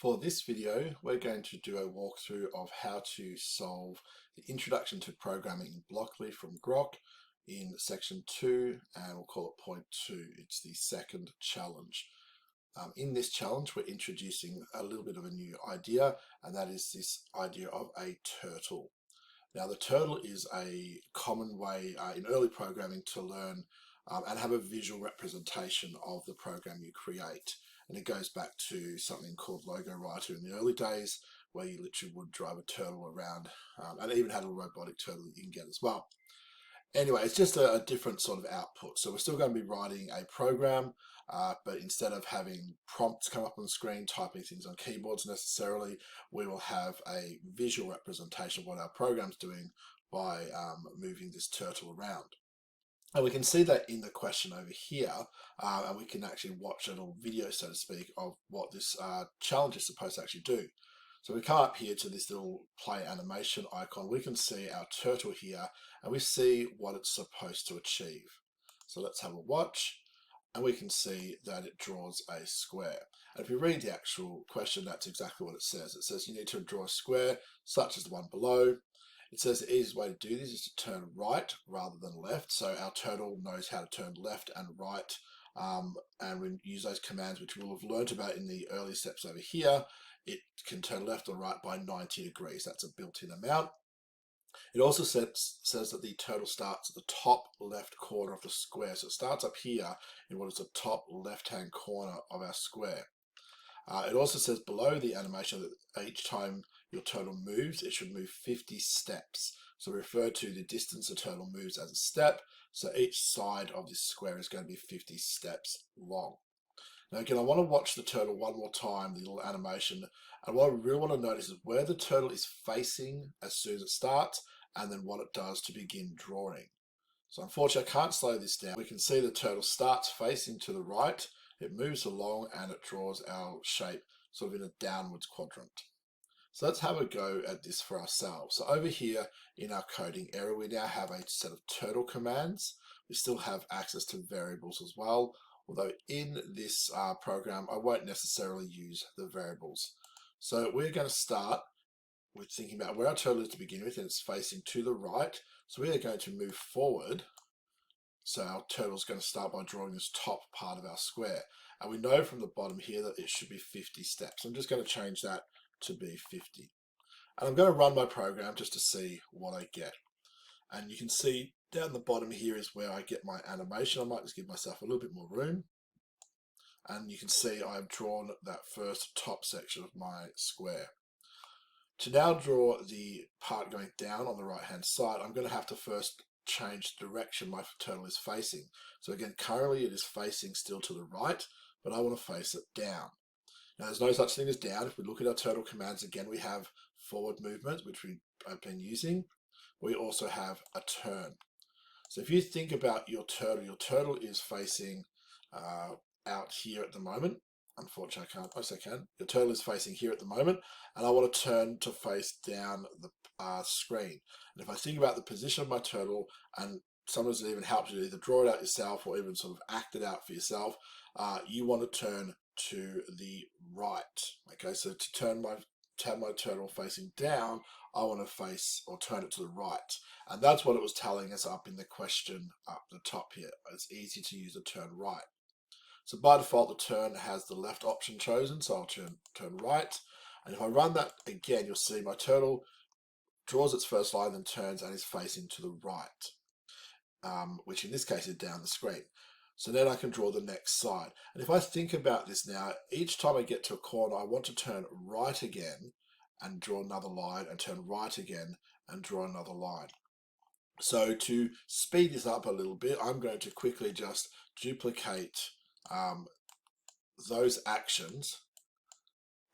For this video, we're going to do a walkthrough of how to solve the Introduction to Programming in Blockly from Grok in section 2, and we'll call it point 2. It's the second challenge. In this challenge, we're introducing a little bit of a new idea, and that is this idea of a turtle. Now, the turtle is a common way in early programming to learn and have a visual representation of the program you create. And it goes back to something called Logo Writer in the early days, where you literally would drive a turtle around, and even had a robotic turtle you can get as well. Anyway, it's just a different sort of output. So we're still going to be writing a program, but instead of having prompts come up on the screen, typing things on keyboards necessarily, we will have a visual representation of what our program's doing by moving this turtle around. And we can see that in the question over here, and we can actually watch a little video, so to speak, of what this challenge is supposed to actually do. So we come up here to this little play animation icon. We can see our turtle here, and we see what it's supposed to achieve. So let's have a watch, and we can see that it draws a square. And if we read the actual question, that's exactly what it says. It says you need to draw a square such as the one below. It says the easiest way to do this is to turn right rather than left. So our turtle knows how to turn left and right, and we use those commands which we'll have learned about in the early steps over here. It can turn left or right by 90 degrees. That's a built-in amount. It also says that the turtle starts at the top left corner of the square. So it starts up here in what is the top left-hand corner of our square. It also says below the animation that each time your turtle moves, it should move 50 steps. So we refer to the distance the turtle moves as a step. So each side of this square is going to be 50 steps long. Now again, I want to watch the turtle one more time, the little animation. And what I really want to notice is where the turtle is facing as soon as it starts, and then what it does to begin drawing. So unfortunately, I can't slow this down. We can see the turtle starts facing to the right. It moves along and it draws our shape sort of in a downwards quadrant. So let's have a go at this for ourselves. So over here in our coding area, we now have a set of turtle commands. We still have access to variables as well, although in this program, I won't necessarily use the variables. So we're going to start with thinking about where our turtle is to begin with, and it's facing to the right. So we are going to move forward. So our turtle is going to start by drawing this top part of our square. And we know from the bottom here that it should be 50 steps. I'm just going to change that to be 50. And I'm going to run my program just to see what I get. And you can see down the bottom here is where I get my animation. I might just give myself a little bit more room. And you can see I've drawn that first top section of my square. To now draw the part going down on the right hand side, I'm going to have to first change the direction my turtle is facing. So again, currently it is facing still to the right, but I want to face it down. Now there's no such thing as down. If we look at our turtle commands, again we have forward movement, which we have been using. We also have a turn. So if you think about your turtle is facing out here at the moment. Unfortunately, I can't. Yes, I can. Your turtle is facing here at the moment, and I want to turn to face down the screen. And if I think about the position of my turtle, and sometimes it even helps you to either draw it out yourself or even sort of act it out for yourself, you want to turn to the right. Okay, so to have my turtle facing down, I want to face or turn it to the right. And that's what it was telling us up in the question up the top here. It's easy to use the turn right. So by default, the turn has the left option chosen, so I'll turn right. And if I run that again, you'll see my turtle draws its first line, then turns and is facing to the right, which in this case is down the screen. So then I can draw the next side. And if I think about this now, each time I get to a corner, I want to turn right again and draw another line, and turn right again and draw another line. So to speed this up a little bit, I'm going to quickly just duplicate those actions.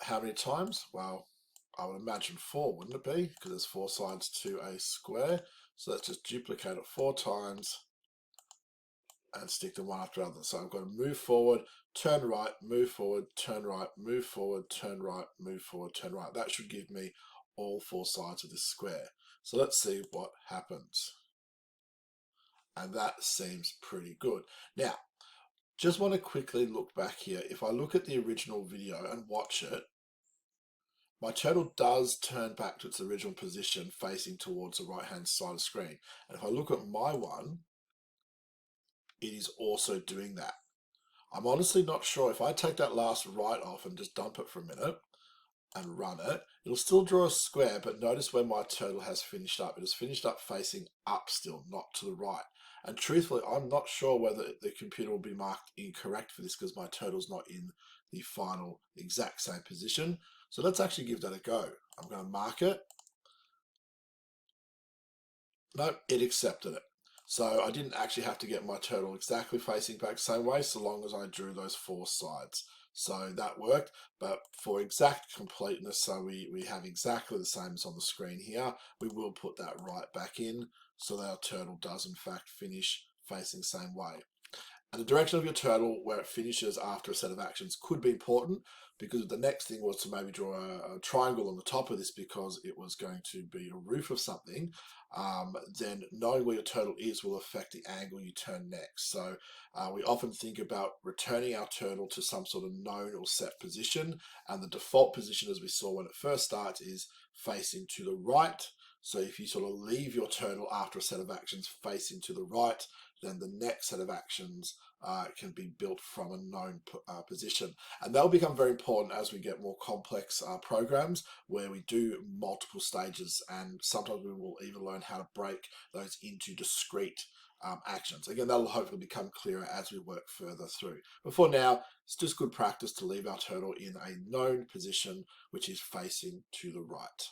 How many times? Well, I would imagine 4, wouldn't it be? Because there's 4 sides to a square. So let's just duplicate it 4 times and stick them one after the other. So I've got to move forward, turn right, move forward, turn right, move forward, turn right, move forward, turn right. That should give me all 4 sides of this square. So let's see what happens. And that seems pretty good. Now, just want to quickly look back here. If I look at the original video and watch it, my turtle does turn back to its original position facing towards the right hand side of the screen. And if I look at my one, it is also doing that. I'm honestly not sure if I take that last right off and just dump it for a minute and run it, it'll still draw a square, but notice where my turtle has finished up. It has finished up facing up still, not to the right. And truthfully, I'm not sure whether the computer will be marked incorrect for this because my turtle's not in the final exact same position. So let's actually give that a go. I'm going to mark it. Nope, it accepted it. So I didn't actually have to get my turtle exactly facing back the same way, so long as I drew those 4 sides. So that worked, but for exact completeness, so we have exactly the same as on the screen here, we will put that right back in so that our turtle does in fact finish facing the same way. And the direction of your turtle, where it finishes after a set of actions, could be important because the next thing was to maybe draw a triangle on the top of this because it was going to be a roof of something. Then knowing where your turtle is will affect the angle you turn next. So we often think about returning our turtle to some sort of known or set position, and the default position, as we saw when it first starts, is facing to the right. So if you sort of leave your turtle after a set of actions facing to the right, then the next set of actions can be built from a known position. And they'll become very important as we get more complex programs where we do multiple stages, and sometimes we will even learn how to break those into discrete actions. Again, that'll hopefully become clearer as we work further through. But for now, it's just good practice to leave our turtle in a known position, which is facing to the right.